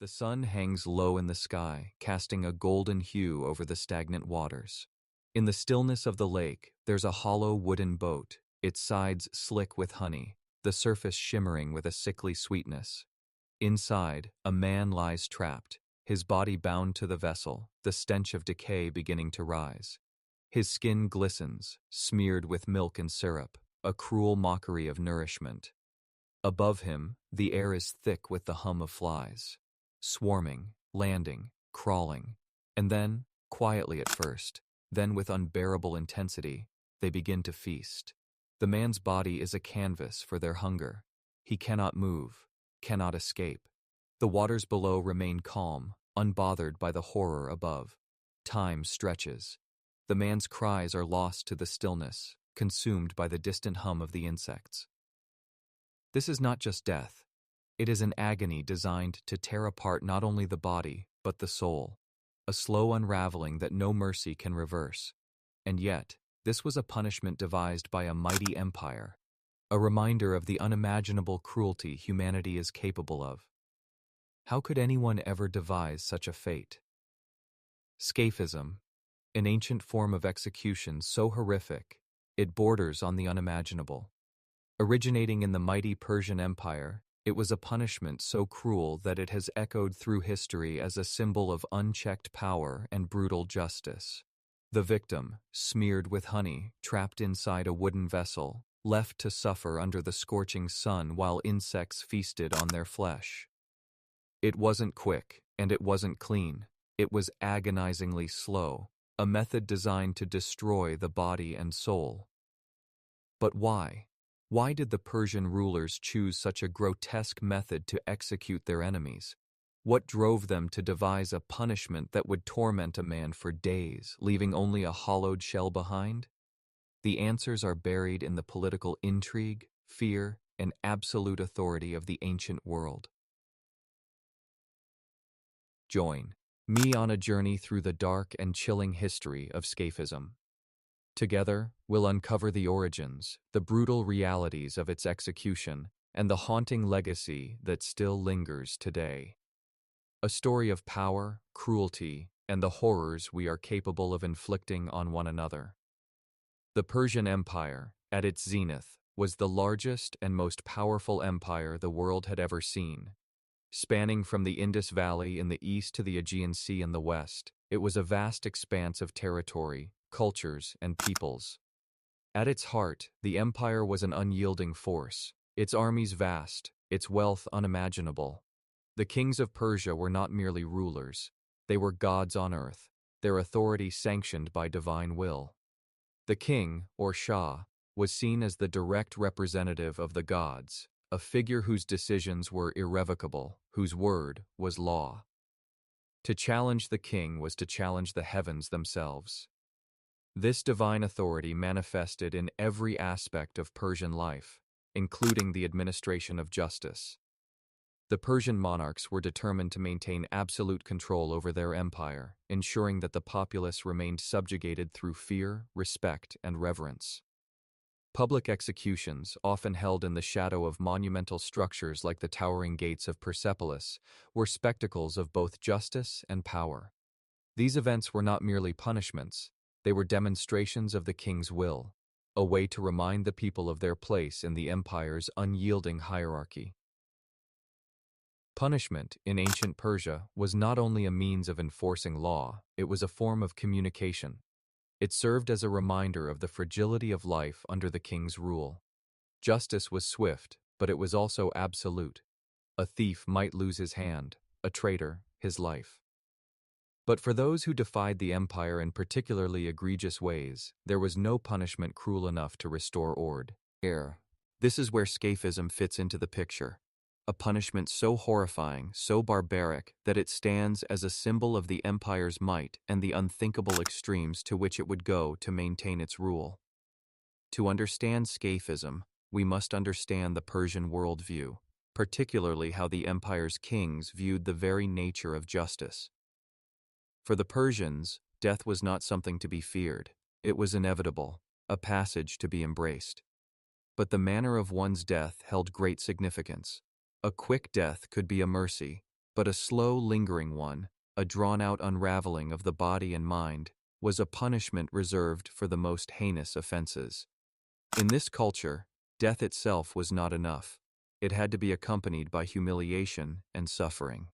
The sun hangs low in the sky, casting a golden hue over the stagnant waters. In the stillness of the lake, there's a hollow wooden boat, its sides slick with honey, the surface shimmering with a sickly sweetness. Inside, a man lies trapped, his body bound to the vessel, the stench of decay beginning to rise. His skin glistens, smeared with milk and syrup, a cruel mockery of nourishment. Above him, the air is thick with the hum of flies, swarming, landing, crawling, and then, quietly at first, then with unbearable intensity, they begin to feast. The man's body is a canvas for their hunger. He cannot move, cannot escape. The waters below remain calm, unbothered by the horror above. Time stretches. The man's cries are lost to the stillness, consumed by the distant hum of the insects. This is not just death. It is an agony designed to tear apart not only the body, but the soul. A slow unraveling that no mercy can reverse. And yet, this was a punishment devised by a mighty empire, a reminder of the unimaginable cruelty humanity is capable of. How could anyone ever devise such a fate? Scaphism, an ancient form of execution so horrific, it borders on the unimaginable. Originating in the mighty Persian Empire, it was a punishment so cruel that it has echoed through history as a symbol of unchecked power and brutal justice. The victim, smeared with honey, trapped inside a wooden vessel, left to suffer under the scorching sun while insects feasted on their flesh. It wasn't quick, and it wasn't clean. It was agonizingly slow, a method designed to destroy the body and soul. But why? Why did the Persian rulers choose such a grotesque method to execute their enemies? What drove them to devise a punishment that would torment a man for days, leaving only a hollowed shell behind? The answers are buried in the political intrigue, fear, and absolute authority of the ancient world. Join me on a journey through the dark and chilling history of Scaphism. Together, we'll uncover the origins, the brutal realities of its execution, and the haunting legacy that still lingers today. A story of power, cruelty, and the horrors we are capable of inflicting on one another. The Persian Empire, at its zenith, was the largest and most powerful empire the world had ever seen. Spanning from the Indus Valley in the east to the Aegean Sea in the west, it was a vast expanse of territory, cultures, and peoples. At its heart, the empire was an unyielding force, its armies vast, its wealth unimaginable. The kings of Persia were not merely rulers, they were gods on earth, their authority sanctioned by divine will. The king, or Shah, was seen as the direct representative of the gods, a figure whose decisions were irrevocable, whose word was law. To challenge the king was to challenge the heavens themselves. This divine authority manifested in every aspect of Persian life, including the administration of justice. The Persian monarchs were determined to maintain absolute control over their empire, ensuring that the populace remained subjugated through fear, respect, and reverence. Public executions, often held in the shadow of monumental structures like the towering gates of Persepolis, were spectacles of both justice and power. These events were not merely punishments, they were demonstrations of the king's will, a way to remind the people of their place in the empire's unyielding hierarchy. Punishment, in ancient Persia, was not only a means of enforcing law, it was a form of communication. It served as a reminder of the fragility of life under the king's rule. Justice was swift, but it was also absolute. A thief might lose his hand, a traitor, his life. But for those who defied the empire in particularly egregious ways, there was no punishment cruel enough to restore order. This is where Scaphism fits into the picture. A punishment so horrifying, so barbaric, that it stands as a symbol of the empire's might and the unthinkable extremes to which it would go to maintain its rule. To understand Scaphism, we must understand the Persian worldview, particularly how the empire's kings viewed the very nature of justice. For the Persians, death was not something to be feared. It was inevitable, a passage to be embraced. But the manner of one's death held great significance. A quick death could be a mercy, but a slow, lingering one, a drawn-out unraveling of the body and mind, was a punishment reserved for the most heinous offenses. In this culture, death itself was not enough. It had to be accompanied by humiliation and suffering.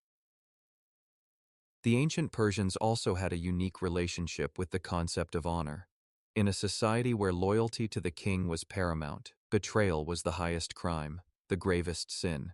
The ancient Persians also had a unique relationship with the concept of honor. In a society where loyalty to the king was paramount, betrayal was the highest crime, the gravest sin.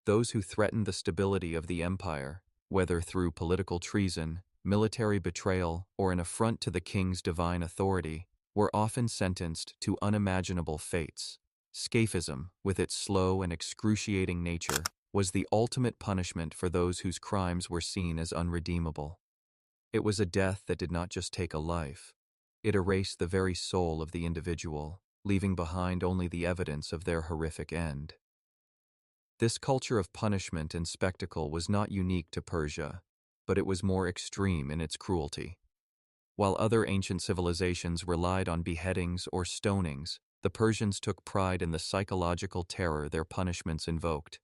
Those who threatened the stability of the empire, whether through political treason, military betrayal, or an affront to the king's divine authority, were often sentenced to unimaginable fates. Scaphism, with its slow and excruciating nature, was the ultimate punishment for those whose crimes were seen as unredeemable. It was a death that did not just take a life. It erased the very soul of the individual, leaving behind only the evidence of their horrific end. This culture of punishment and spectacle was not unique to Persia, but it was more extreme in its cruelty. While other ancient civilizations relied on beheadings or stonings, the Persians took pride in the psychological terror their punishments invoked.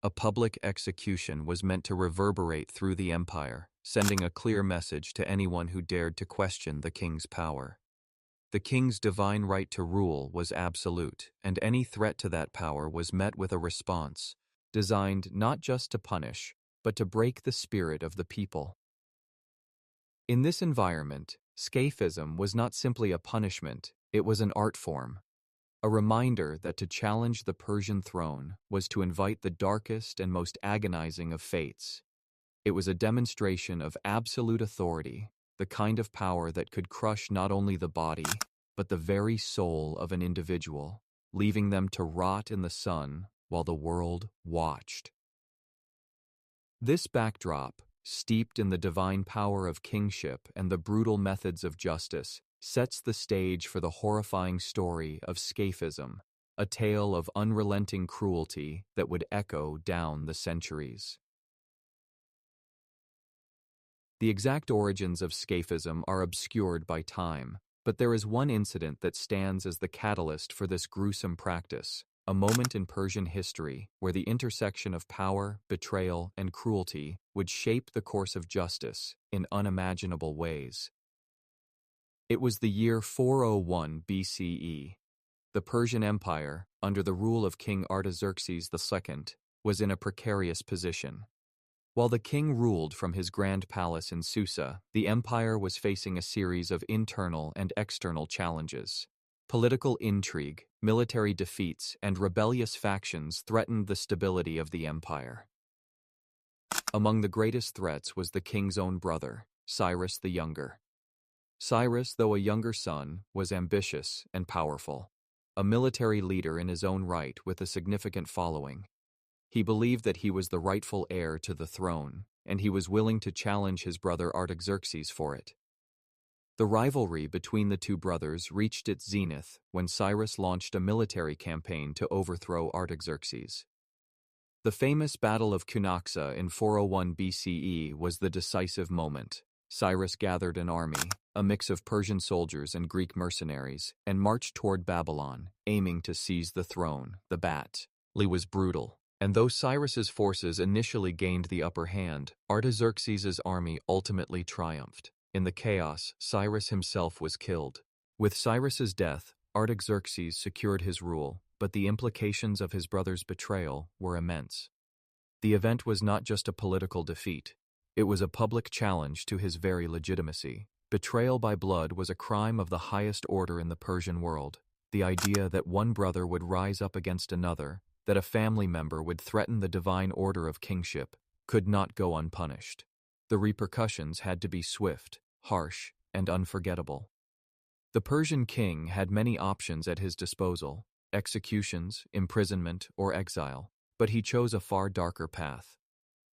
A public execution was meant to reverberate through the empire, sending a clear message to anyone who dared to question the king's power. The king's divine right to rule was absolute, and any threat to that power was met with a response, designed not just to punish, but to break the spirit of the people. In this environment, Scaphism was not simply a punishment, it was an art form. A reminder that to challenge the Persian throne was to invite the darkest and most agonizing of fates. It was a demonstration of absolute authority, the kind of power that could crush not only the body, but the very soul of an individual, leaving them to rot in the sun while the world watched. This backdrop, steeped in the divine power of kingship and the brutal methods of justice, sets the stage for the horrifying story of Scaphism, a tale of unrelenting cruelty that would echo down the centuries. The exact origins of Scaphism are obscured by time, but there is one incident that stands as the catalyst for this gruesome practice, a moment in Persian history where the intersection of power, betrayal, and cruelty would shape the course of justice in unimaginable ways. It was the year 401 BCE. The Persian Empire, under the rule of King Artaxerxes II, was in a precarious position. While the king ruled from his grand palace in Susa, the empire was facing a series of internal and external challenges. Political intrigue, military defeats, and rebellious factions threatened the stability of the empire. Among the greatest threats was the king's own brother, Cyrus the Younger. Cyrus, though a younger son, was ambitious and powerful, a military leader in his own right with a significant following. He believed that he was the rightful heir to the throne, and he was willing to challenge his brother Artaxerxes for it. The rivalry between the two brothers reached its zenith when Cyrus launched a military campaign to overthrow Artaxerxes. The famous Battle of Cunaxa in 401 BCE was the decisive moment. Cyrus gathered an army, a mix of Persian soldiers and Greek mercenaries, and marched toward Babylon, aiming to seize the throne. The battle was brutal, and though Cyrus's forces initially gained the upper hand, Artaxerxes' army ultimately triumphed. In the chaos, Cyrus himself was killed. With Cyrus's death, Artaxerxes secured his rule, but the implications of his brother's betrayal were immense. The event was not just a political defeat. It was a public challenge to his very legitimacy. Betrayal by blood was a crime of the highest order in the Persian world. The idea that one brother would rise up against another, that a family member would threaten the divine order of kingship, could not go unpunished. The repercussions had to be swift, harsh, and unforgettable. The Persian king had many options at his disposal: executions, imprisonment, or exile, but he chose a far darker path.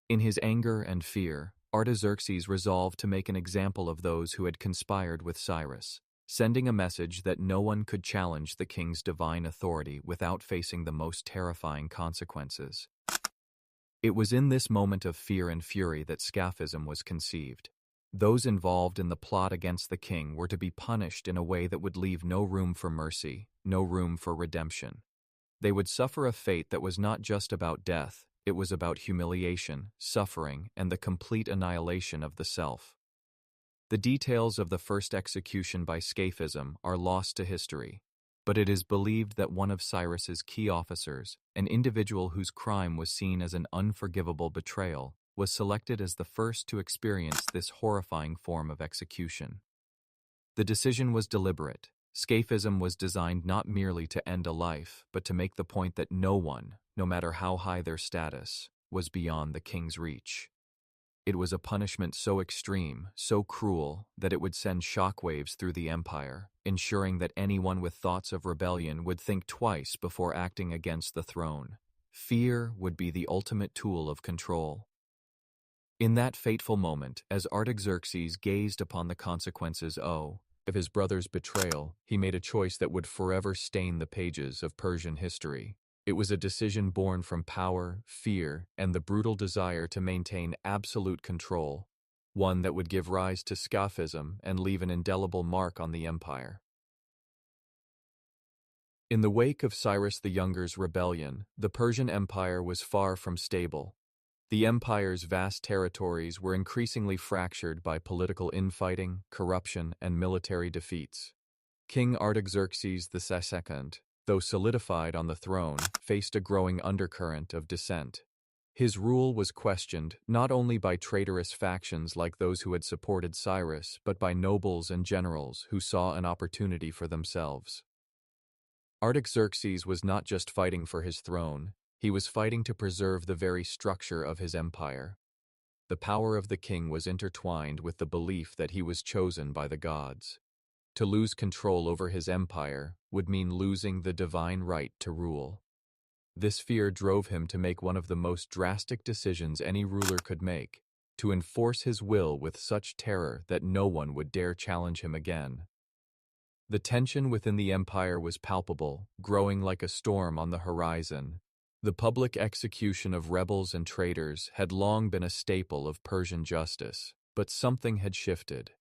In his anger and fear, Artaxerxes resolved to make an example of those who had conspired with Cyrus, sending a message that no one could challenge the king's divine authority without facing the most terrifying consequences. It was in this moment of fear and fury that Scaphism was conceived. Those involved in the plot against the king were to be punished in a way that would leave no room for mercy, no room for redemption. They would suffer a fate that was not just about death, it was about humiliation, suffering, and the complete annihilation of the self. The details of the first execution by Scaphism are lost to history, but it is believed that one of Cyrus's key officers, an individual whose crime was seen as an unforgivable betrayal, was selected as the first to experience this horrifying form of execution. The decision was deliberate. Scaphism was designed not merely to end a life, but to make the point that no one, no matter how high their status, was beyond the king's reach. It was a punishment so extreme, so cruel, that it would send shockwaves through the empire, ensuring that anyone with thoughts of rebellion would think twice before acting against the throne. Fear would be the ultimate tool of control. In that fateful moment, as Artaxerxes gazed upon the consequences of his brother's betrayal, he made a choice that would forever stain the pages of Persian history. It was a decision born from power, fear, and the brutal desire to maintain absolute control, one that would give rise to Scaphism and leave an indelible mark on the empire. In the wake of Cyrus the Younger's rebellion, the Persian Empire was far from stable. The empire's vast territories were increasingly fractured by political infighting, corruption, and military defeats. King Artaxerxes II, though solidified on the throne, faced a growing undercurrent of dissent. His rule was questioned not only by traitorous factions like those who had supported Cyrus, but by nobles and generals who saw an opportunity for themselves. Artaxerxes was not just fighting for his throne, he was fighting to preserve the very structure of his empire. The power of the king was intertwined with the belief that he was chosen by the gods. To lose control over his empire would mean losing the divine right to rule. This fear drove him to make one of the most drastic decisions any ruler could make, to enforce his will with such terror that no one would dare challenge him again. The tension within the empire was palpable, growing like a storm on the horizon. The public execution of rebels and traitors had long been a staple of Persian justice, but something had shifted.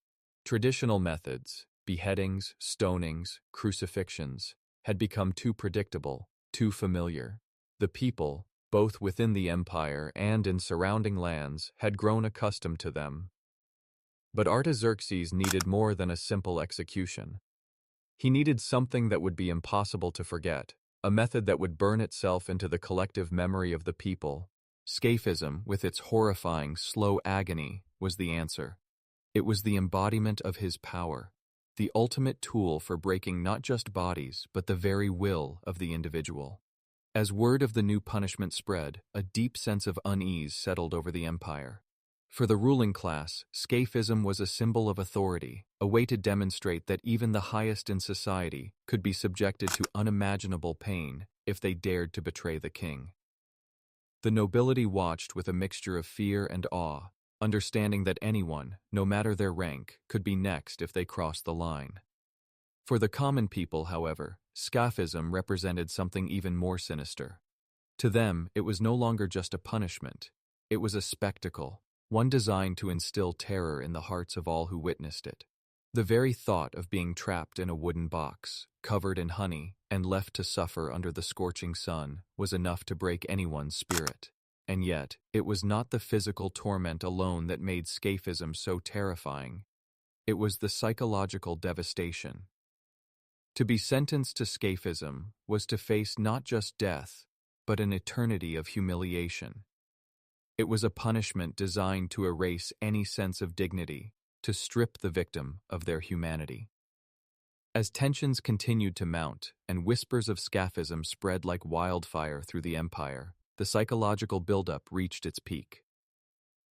Traditional methods, beheadings, stonings, crucifixions, had become too predictable, too familiar. The people, both within the empire and in surrounding lands, had grown accustomed to them. But Artaxerxes needed more than a simple execution. He needed something that would be impossible to forget, a method that would burn itself into the collective memory of the people. Scaphism, with its horrifying, slow agony, was the answer. It was the embodiment of his power, the ultimate tool for breaking not just bodies, but the very will of the individual. As word of the new punishment spread, a deep sense of unease settled over the empire. For the ruling class, Scaphism was a symbol of authority, a way to demonstrate that even the highest in society could be subjected to unimaginable pain if they dared to betray the king. The nobility watched with a mixture of fear and awe, understanding that anyone, no matter their rank, could be next if they crossed the line. For the common people, however, Scaphism represented something even more sinister. To them, it was no longer just a punishment. It was a spectacle, one designed to instill terror in the hearts of all who witnessed it. The very thought of being trapped in a wooden box, covered in honey, and left to suffer under the scorching sun was enough to break anyone's spirit. And yet, it was not the physical torment alone that made Scaphism so terrifying. It was the psychological devastation. To be sentenced to Scaphism was to face not just death, but an eternity of humiliation. It was a punishment designed to erase any sense of dignity, to strip the victim of their humanity. As tensions continued to mount and whispers of Scaphism spread like wildfire through the empire, the psychological buildup reached its peak.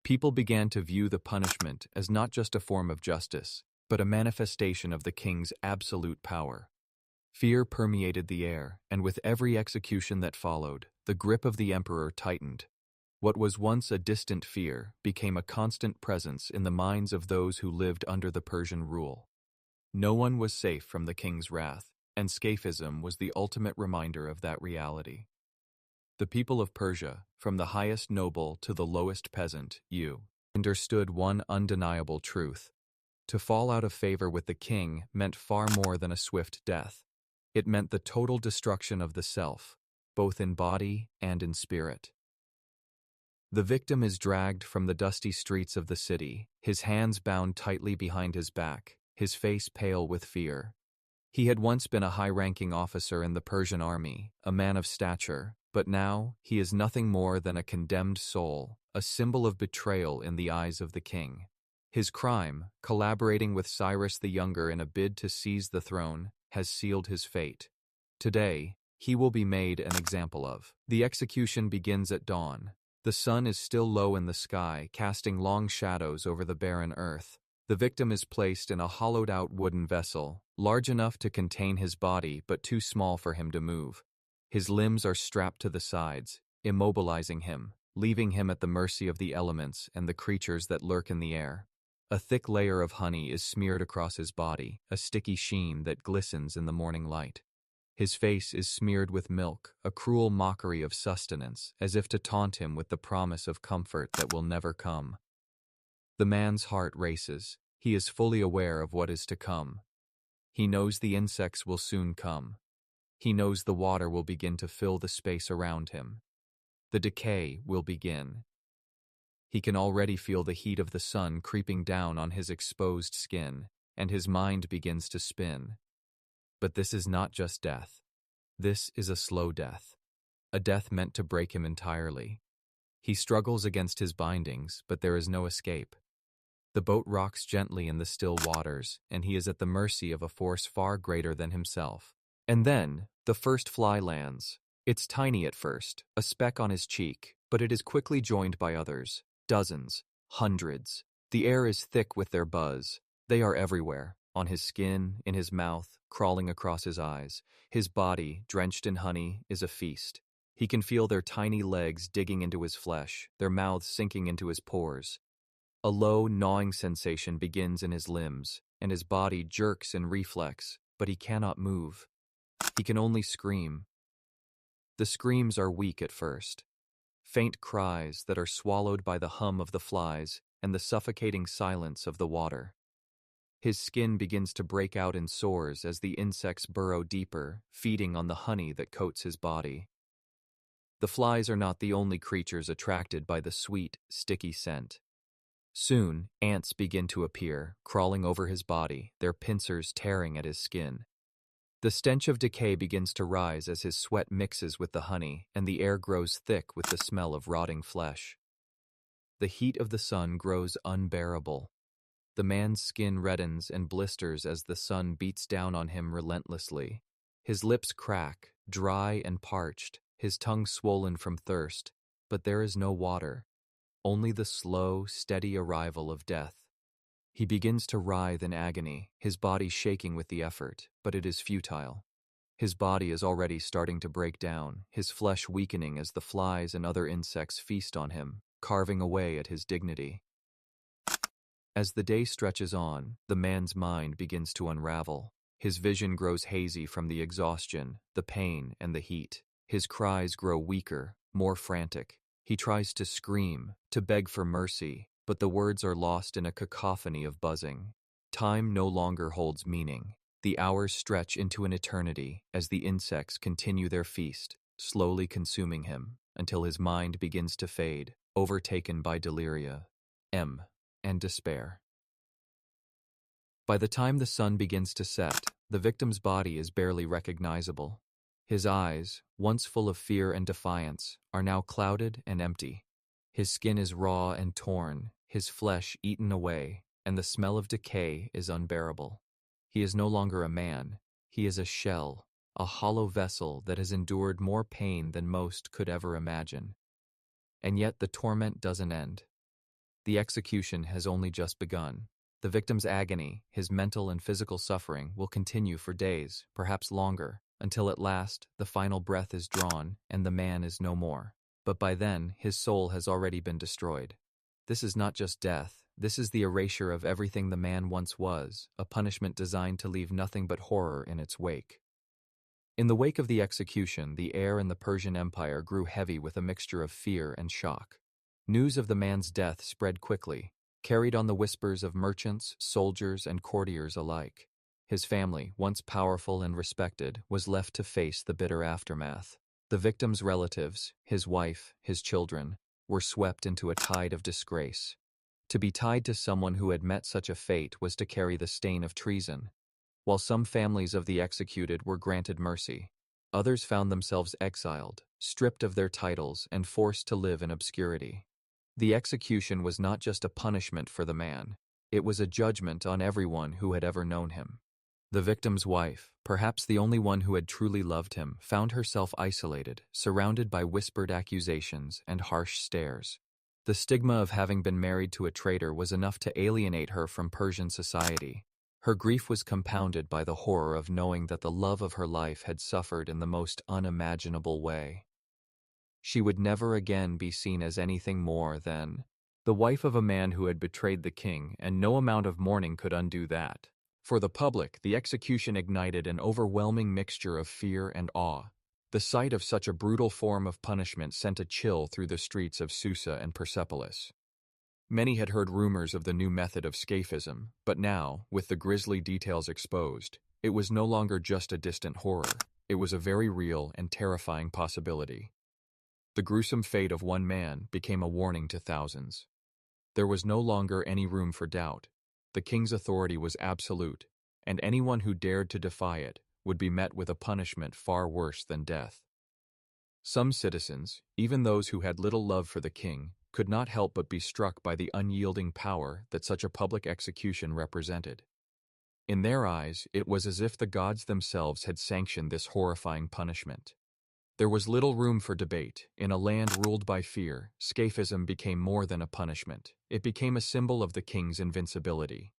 People began to view the punishment as not just a form of justice, but a manifestation of the king's absolute power. Fear permeated the air, and with every execution that followed, the grip of the emperor tightened. What was once a distant fear became a constant presence in the minds of those who lived under the Persian rule. No one was safe from the king's wrath, and Scaphism was the ultimate reminder of that reality. The people of Persia, from the highest noble to the lowest peasant, understood one undeniable truth. To fall out of favor with the king meant far more than a swift death. It meant the total destruction of the self, both in body and in spirit. The victim is dragged from the dusty streets of the city, his hands bound tightly behind his back, his face pale with fear. He had once been a high-ranking officer in the Persian army, a man of stature, but now he is nothing more than a condemned soul, a symbol of betrayal in the eyes of the king. His crime, collaborating with Cyrus the Younger in a bid to seize the throne, has sealed his fate. Today, he will be made an example of. The execution begins at dawn. The sun is still low in the sky, casting long shadows over the barren earth. The victim is placed in a hollowed-out wooden vessel, large enough to contain his body but too small for him to move. His limbs are strapped to the sides, immobilizing him, leaving him at the mercy of the elements and the creatures that lurk in the air. A thick layer of honey is smeared across his body, a sticky sheen that glistens in the morning light. His face is smeared with milk, a cruel mockery of sustenance, as if to taunt him with the promise of comfort that will never come. The man's heart races. He is fully aware of what is to come. He knows the insects will soon come. He knows the water will begin to fill the space around him. The decay will begin. He can already feel the heat of the sun creeping down on his exposed skin, and his mind begins to spin. But this is not just death. This is a slow death. A death meant to break him entirely. He struggles against his bindings, but there is no escape. The boat rocks gently in the still waters, and he is at the mercy of a force far greater than himself. And then, the first fly lands. It's tiny at first, a speck on his cheek, but it is quickly joined by others. Dozens, hundreds. The air is thick with their buzz. They are everywhere, on his skin, in his mouth, crawling across his eyes. His body, drenched in honey, is a feast. He can feel their tiny legs digging into his flesh, their mouths sinking into his pores. A low, gnawing sensation begins in his limbs, and his body jerks in reflex, but he cannot move. He can only scream. The screams are weak at first. Faint cries that are swallowed by the hum of the flies and the suffocating silence of the water. His skin begins to break out in sores as the insects burrow deeper, feeding on the honey that coats his body. The flies are not the only creatures attracted by the sweet, sticky scent. Soon, ants begin to appear, crawling over his body, their pincers tearing at his skin. The stench of decay begins to rise as his sweat mixes with the honey, and the air grows thick with the smell of rotting flesh. The heat of the sun grows unbearable. The man's skin reddens and blisters as the sun beats down on him relentlessly. His lips crack, dry and parched, his tongue swollen from thirst, but there is no water. Only the slow, steady arrival of death. He begins to writhe in agony, his body shaking with the effort, but it is futile. His body is already starting to break down, his flesh weakening as the flies and other insects feast on him, carving away at his dignity. As the day stretches on, the man's mind begins to unravel. His vision grows hazy from the exhaustion, the pain, and the heat. His cries grow weaker, more frantic. He tries to scream, to beg for mercy, but the words are lost in a cacophony of buzzing. Time no longer holds meaning. The hours stretch into an eternity as the insects continue their feast, slowly consuming him, until his mind begins to fade, overtaken by delirium and despair. By the time the sun begins to set, the victim's body is barely recognizable. His eyes, once full of fear and defiance, are now clouded and empty. His skin is raw and torn, his flesh eaten away, and the smell of decay is unbearable. He is no longer a man. He is a shell, a hollow vessel that has endured more pain than most could ever imagine. And yet the torment doesn't end. The execution has only just begun. The victim's agony, his mental and physical suffering, will continue for days, perhaps longer, until at last the final breath is drawn and the man is no more. But by then, his soul has already been destroyed. This is not just death, this is the erasure of everything the man once was, a punishment designed to leave nothing but horror in its wake. In the wake of the execution, the air in the Persian Empire grew heavy with a mixture of fear and shock. News of the man's death spread quickly, carried on the whispers of merchants, soldiers, and courtiers alike. His family, once powerful and respected, was left to face the bitter aftermath. The victim's relatives, his wife, his children, were swept into a tide of disgrace. To be tied to someone who had met such a fate was to carry the stain of treason. While some families of the executed were granted mercy, others found themselves exiled, stripped of their titles, and forced to live in obscurity. The execution was not just a punishment for the man, it was a judgment on everyone who had ever known him. The victim's wife, perhaps the only one who had truly loved him, found herself isolated, surrounded by whispered accusations and harsh stares. The stigma of having been married to a traitor was enough to alienate her from Persian society. Her grief was compounded by the horror of knowing that the love of her life had suffered in the most unimaginable way. She would never again be seen as anything more than the wife of a man who had betrayed the king, and no amount of mourning could undo that. For the public, the execution ignited an overwhelming mixture of fear and awe. The sight of such a brutal form of punishment sent a chill through the streets of Susa and Persepolis. Many had heard rumors of the new method of Scaphism, but now, with the grisly details exposed, it was no longer just a distant horror. It was a very real and terrifying possibility. The gruesome fate of one man became a warning to thousands. There was no longer any room for doubt. The king's authority was absolute, and anyone who dared to defy it would be met with a punishment far worse than death. Some citizens, even those who had little love for the king, could not help but be struck by the unyielding power that such a public execution represented. In their eyes, it was as if the gods themselves had sanctioned this horrifying punishment. There was little room for debate. In a land ruled by fear, Scaphism became more than a punishment. It became a symbol of the king's invincibility.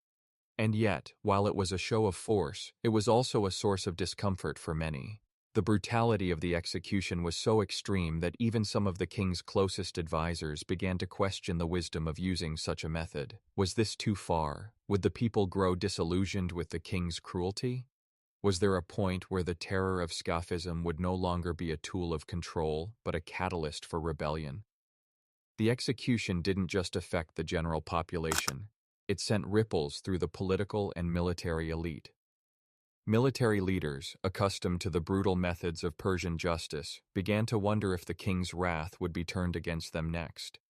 And yet, while it was a show of force, it was also a source of discomfort for many. The brutality of the execution was so extreme that even some of the king's closest advisors began to question the wisdom of using such a method. Was this too far? Would the people grow disillusioned with the king's cruelty? Was there a point where the terror of Scaphism would no longer be a tool of control, but a catalyst for rebellion? The execution didn't just affect the general population. It sent ripples through the political and military elite. Military leaders, accustomed to the brutal methods of Persian justice, began to wonder if the king's wrath would be turned against them next.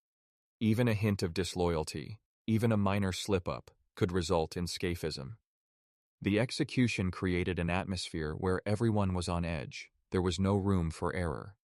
Even a hint of disloyalty, even a minor slip-up, could result in Scaphism. The execution created an atmosphere where everyone was on edge. There was no room for error.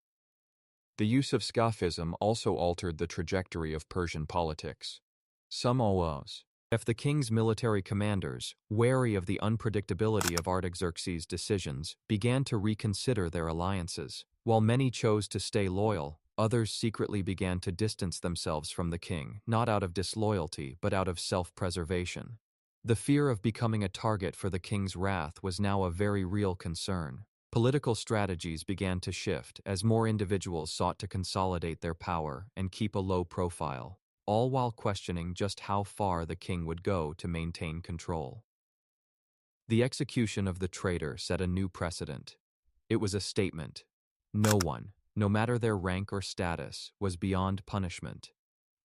The use of Scaphism also altered the trajectory of Persian politics. Some Oghuz, the king's military commanders, wary of the unpredictability of Artaxerxes' decisions, began to reconsider their alliances. While many chose to stay loyal, others secretly began to distance themselves from the king, not out of disloyalty, but out of self-preservation. The fear of becoming a target for the king's wrath was now a very real concern. Political strategies began to shift as more individuals sought to consolidate their power and keep a low profile, all while questioning just how far the king would go to maintain control. The execution of the traitor set a new precedent. It was a statement. No one, no matter their rank or status, was beyond punishment.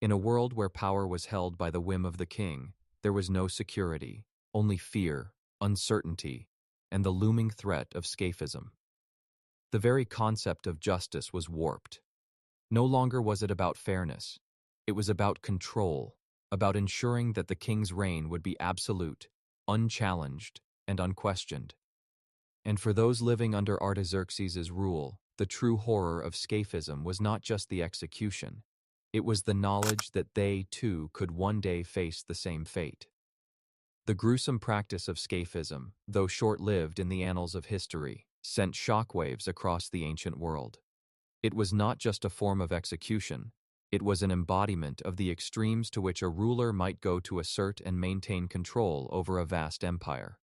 In a world where power was held by the whim of the king, there was no security, only fear, uncertainty, and the looming threat of Scaphism. The very concept of justice was warped. No longer was it about fairness. It was about control, about ensuring that the king's reign would be absolute, unchallenged, and unquestioned. And for those living under Artaxerxes' rule, the true horror of Scaphism was not just the execution. It was the knowledge that they, too, could one day face the same fate. The gruesome practice of Scaphism, though short-lived in the annals of history, sent shockwaves across the ancient world. It was not just a form of execution, it was an embodiment of the extremes to which a ruler might go to assert and maintain control over a vast empire.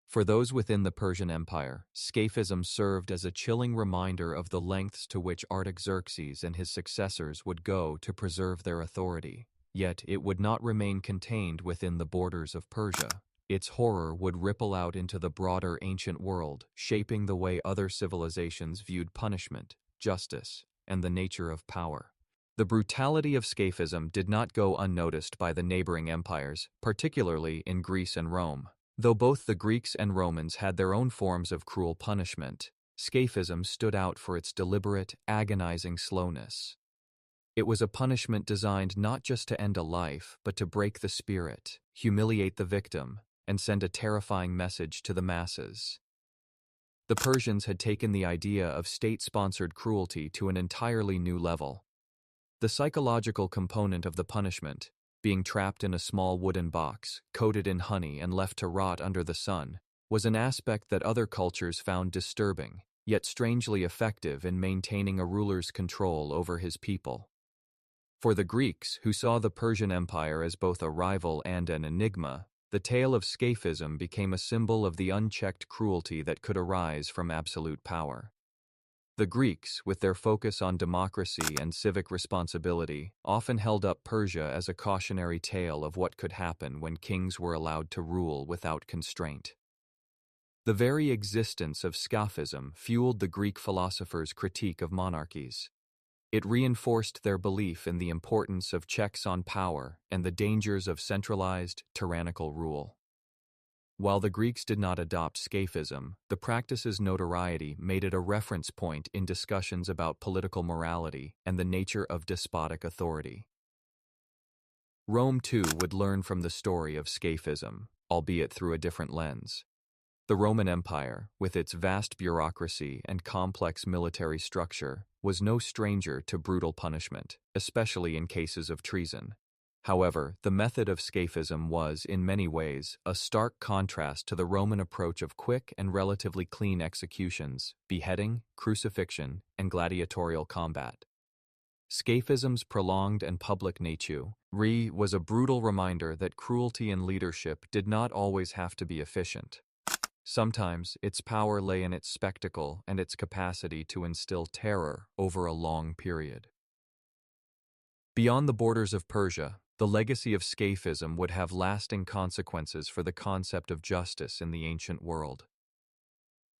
For those within the Persian Empire, Scaphism served as a chilling reminder of the lengths to which Artaxerxes and his successors would go to preserve their authority. Yet it would not remain contained within the borders of Persia. Its horror would ripple out into the broader ancient world, shaping the way other civilizations viewed punishment, justice, and the nature of power. The brutality of Scaphism did not go unnoticed by the neighboring empires, particularly in Greece and Rome. Though both the Greeks and Romans had their own forms of cruel punishment, Scaphism stood out for its deliberate, agonizing slowness. It was a punishment designed not just to end a life, but to break the spirit, humiliate the victim, and send a terrifying message to the masses. The Persians had taken the idea of state-sponsored cruelty to an entirely new level. The psychological component of the punishment, being trapped in a small wooden box, coated in honey and left to rot under the sun, was an aspect that other cultures found disturbing, yet strangely effective in maintaining a ruler's control over his people. For the Greeks, who saw the Persian Empire as both a rival and an enigma, the tale of Scaphism became a symbol of the unchecked cruelty that could arise from absolute power. The Greeks, with their focus on democracy and civic responsibility, often held up Persia as a cautionary tale of what could happen when kings were allowed to rule without constraint. The very existence of Scaphism fueled the Greek philosophers' critique of monarchies. It reinforced their belief in the importance of checks on power and the dangers of centralized, tyrannical rule. While the Greeks did not adopt Scaphism, the practice's notoriety made it a reference point in discussions about political morality and the nature of despotic authority. Rome, too, would learn from the story of Scaphism, albeit through a different lens. The Roman Empire, with its vast bureaucracy and complex military structure, was no stranger to brutal punishment, especially in cases of treason. However, the method of Scaphism was, in many ways, a stark contrast to the Roman approach of quick and relatively clean executions, beheading, crucifixion, and gladiatorial combat. Scaphism's prolonged and public nature was a brutal reminder that cruelty in leadership did not always have to be efficient. Sometimes its power lay in its spectacle and its capacity to instill terror over a long period. Beyond the borders of Persia, the legacy of Scaphism would have lasting consequences for the concept of justice in the ancient world.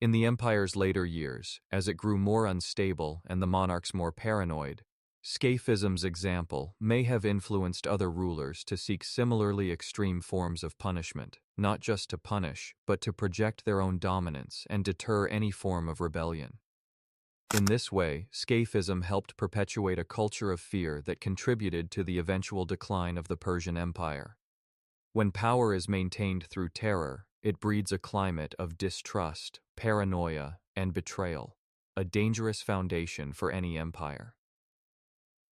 In the empire's later years, as it grew more unstable and the monarchs more paranoid, Scaphism's example may have influenced other rulers to seek similarly extreme forms of punishment, not just to punish, but to project their own dominance and deter any form of rebellion. In this way, Scaphism helped perpetuate a culture of fear that contributed to the eventual decline of the Persian Empire. When power is maintained through terror, it breeds a climate of distrust, paranoia, and betrayal, a dangerous foundation for any empire.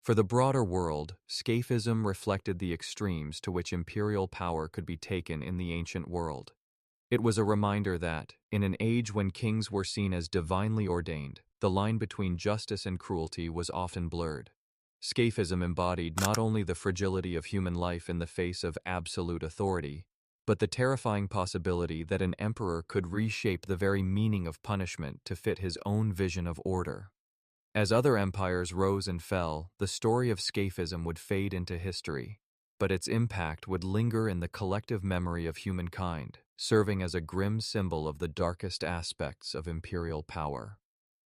For the broader world, Scaphism reflected the extremes to which imperial power could be taken in the ancient world. It was a reminder that, in an age when kings were seen as divinely ordained, the line between justice and cruelty was often blurred. Scaphism embodied not only the fragility of human life in the face of absolute authority, but the terrifying possibility that an emperor could reshape the very meaning of punishment to fit his own vision of order. As other empires rose and fell, the story of Scaphism would fade into history, but its impact would linger in the collective memory of humankind, serving as a grim symbol of the darkest aspects of imperial power.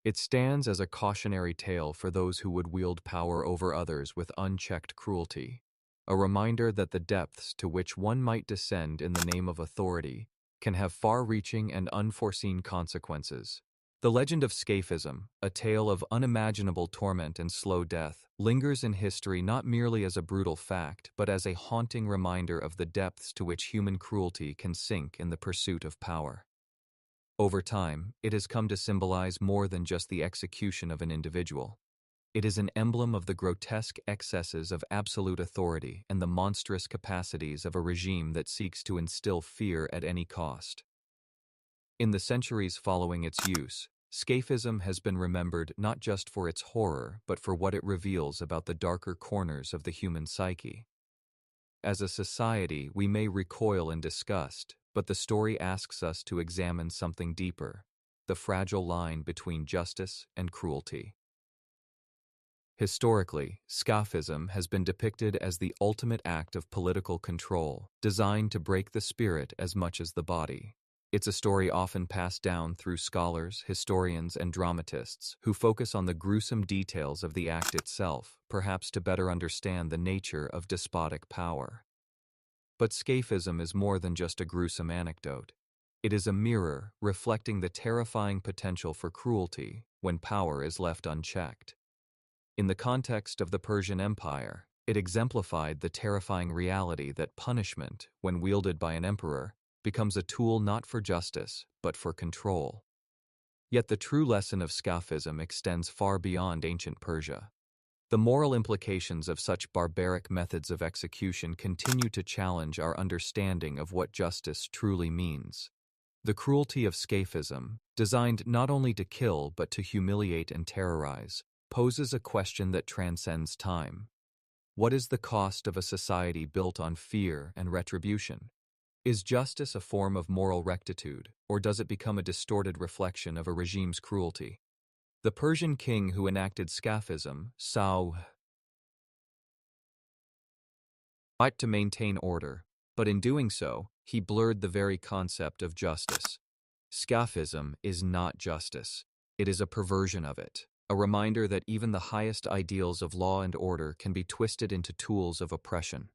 It stands as a cautionary tale for those who would wield power over others with unchecked cruelty, a reminder that the depths to which one might descend in the name of authority can have far-reaching and unforeseen consequences. The legend of Scaphism, a tale of unimaginable torment and slow death, lingers in history not merely as a brutal fact, but as a haunting reminder of the depths to which human cruelty can sink in the pursuit of power. Over time, it has come to symbolize more than just the execution of an individual. It is an emblem of the grotesque excesses of absolute authority and the monstrous capacities of a regime that seeks to instill fear at any cost. In the centuries following its use, Scaphism has been remembered not just for its horror, but for what it reveals about the darker corners of the human psyche. As a society, we may recoil in disgust, but the story asks us to examine something deeper, the fragile line between justice and cruelty. Historically, Scaphism has been depicted as the ultimate act of political control, designed to break the spirit as much as the body. It's a story often passed down through scholars, historians, and dramatists who focus on the gruesome details of the act itself, perhaps to better understand the nature of despotic power. But Scaphism is more than just a gruesome anecdote. It is a mirror reflecting the terrifying potential for cruelty when power is left unchecked. In the context of the Persian Empire, it exemplified the terrifying reality that punishment, when wielded by an emperor, becomes a tool not for justice, but for control. Yet the true lesson of Scaphism extends far beyond ancient Persia. The moral implications of such barbaric methods of execution continue to challenge our understanding of what justice truly means. The cruelty of Scaphism, designed not only to kill but to humiliate and terrorize, poses a question that transcends time. What is the cost of a society built on fear and retribution? Is justice a form of moral rectitude, or does it become a distorted reflection of a regime's cruelty? The Persian king who enacted Scaphism sought to maintain order, but in doing so, he blurred the very concept of justice. Scaphism is not justice. It is a perversion of it, a reminder that even the highest ideals of law and order can be twisted into tools of oppression.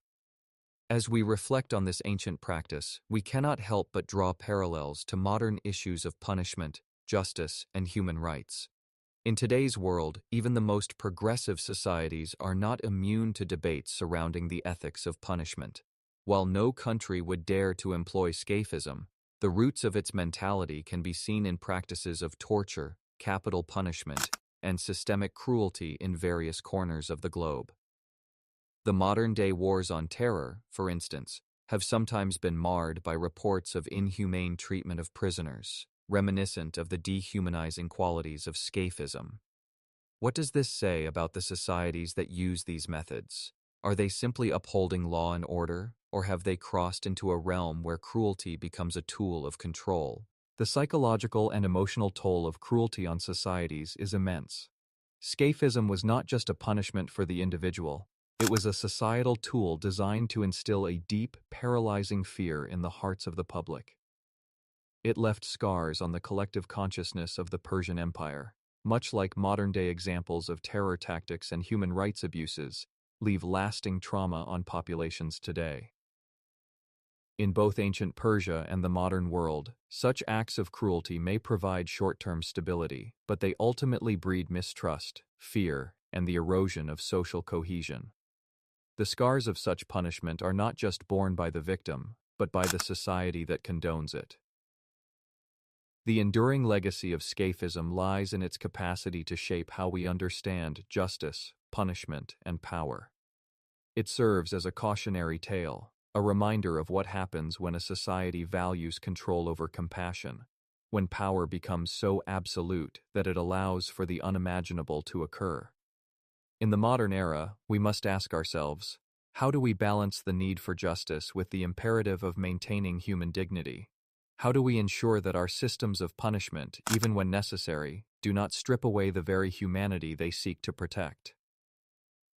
As we reflect on this ancient practice, we cannot help but draw parallels to modern issues of punishment, justice, and human rights. In today's world, even the most progressive societies are not immune to debates surrounding the ethics of punishment. While no country would dare to employ Scaphism, the roots of its mentality can be seen in practices of torture, capital punishment, and systemic cruelty in various corners of the globe. The modern-day wars on terror, for instance, have sometimes been marred by reports of inhumane treatment of prisoners, reminiscent of the dehumanizing qualities of Scaphism. What does this say about the societies that use these methods? Are they simply upholding law and order, or have they crossed into a realm where cruelty becomes a tool of control? The psychological and emotional toll of cruelty on societies is immense. Scaphism was not just a punishment for the individual, it was a societal tool designed to instill a deep, paralyzing fear in the hearts of the public. It left scars on the collective consciousness of the Persian Empire, much like modern-day examples of terror tactics and human rights abuses, leave lasting trauma on populations today. In both ancient Persia and the modern world, such acts of cruelty may provide short-term stability, but they ultimately breed mistrust, fear, and the erosion of social cohesion. The scars of such punishment are not just borne by the victim, but by the society that condones it. The enduring legacy of Scaphism lies in its capacity to shape how we understand justice, punishment, and power. It serves as a cautionary tale, a reminder of what happens when a society values control over compassion, when power becomes so absolute that it allows for the unimaginable to occur. In the modern era, we must ask ourselves, how do we balance the need for justice with the imperative of maintaining human dignity? How do we ensure that our systems of punishment, even when necessary, do not strip away the very humanity they seek to protect?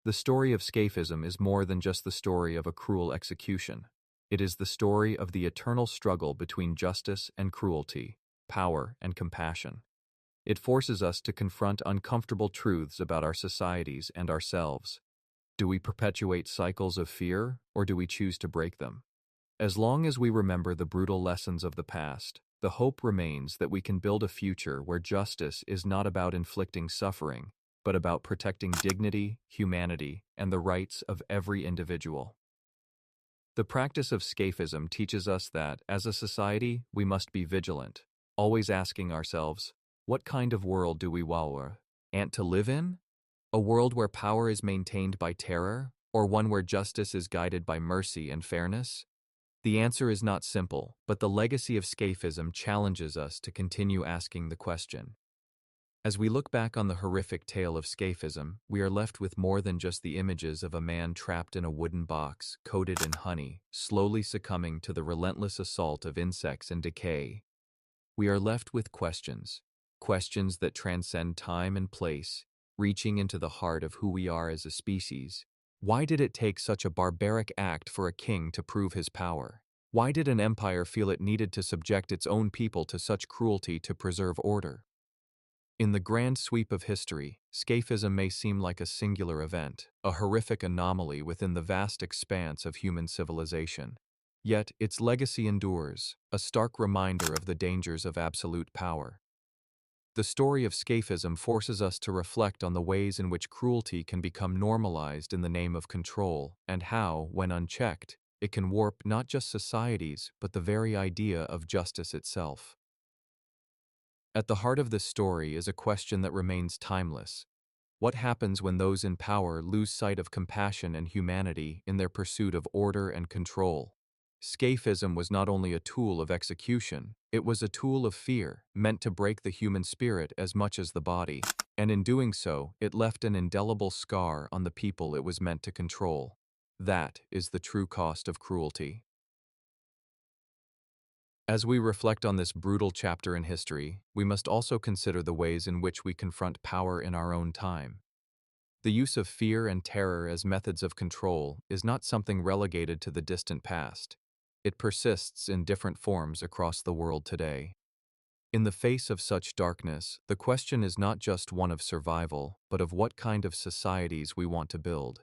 The story of Scaphism is more than just the story of a cruel execution. It is the story of the eternal struggle between justice and cruelty, power and compassion. It forces us to confront uncomfortable truths about our societies and ourselves. Do we perpetuate cycles of fear, or do we choose to break them? As long as we remember the brutal lessons of the past, the hope remains that we can build a future where justice is not about inflicting suffering, but about protecting dignity, humanity, and the rights of every individual. The practice of Scaphism teaches us that, as a society, we must be vigilant, always asking ourselves, what kind of world do we want to live in? A world where power is maintained by terror, or one where justice is guided by mercy and fairness? The answer is not simple, but the legacy of Scaphism challenges us to continue asking the question. As we look back on the horrific tale of Scaphism, we are left with more than just the images of a man trapped in a wooden box, coated in honey, slowly succumbing to the relentless assault of insects and decay. We are left with questions that transcend time and place, reaching into the heart of who we are as a species. Why did it take such a barbaric act for a king to prove his power? Why did an empire feel it needed to subject its own people to such cruelty to preserve order? In the grand sweep of history, Scaphism may seem like a singular event, a horrific anomaly within the vast expanse of human civilization. Yet, its legacy endures, a stark reminder of the dangers of absolute power. The story of Scaphism forces us to reflect on the ways in which cruelty can become normalized in the name of control, and how, when unchecked, it can warp not just societies but the very idea of justice itself. At the heart of this story is a question that remains timeless. What happens when those in power lose sight of compassion and humanity in their pursuit of order and control? Scaphism was not only a tool of execution, it was a tool of fear, meant to break the human spirit as much as the body, and in doing so, it left an indelible scar on the people it was meant to control. That is the true cost of cruelty. As we reflect on this brutal chapter in history, we must also consider the ways in which we confront power in our own time. The use of fear and terror as methods of control is not something relegated to the distant past. It persists in different forms across the world today. In the face of such darkness, the question is not just one of survival, but of what kind of societies we want to build.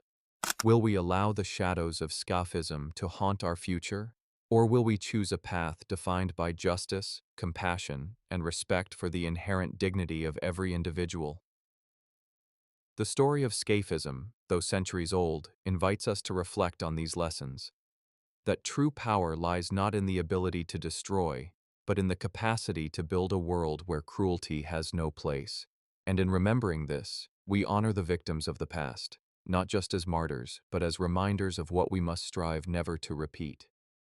Will we allow the shadows of Scaphism to haunt our future? Or will we choose a path defined by justice, compassion, and respect for the inherent dignity of every individual? The story of Scaphism, though centuries old, invites us to reflect on these lessons. That true power lies not in the ability to destroy, but in the capacity to build a world where cruelty has no place. And in remembering this, we honor the victims of the past, not just as martyrs, but as reminders of what we must strive never to repeat.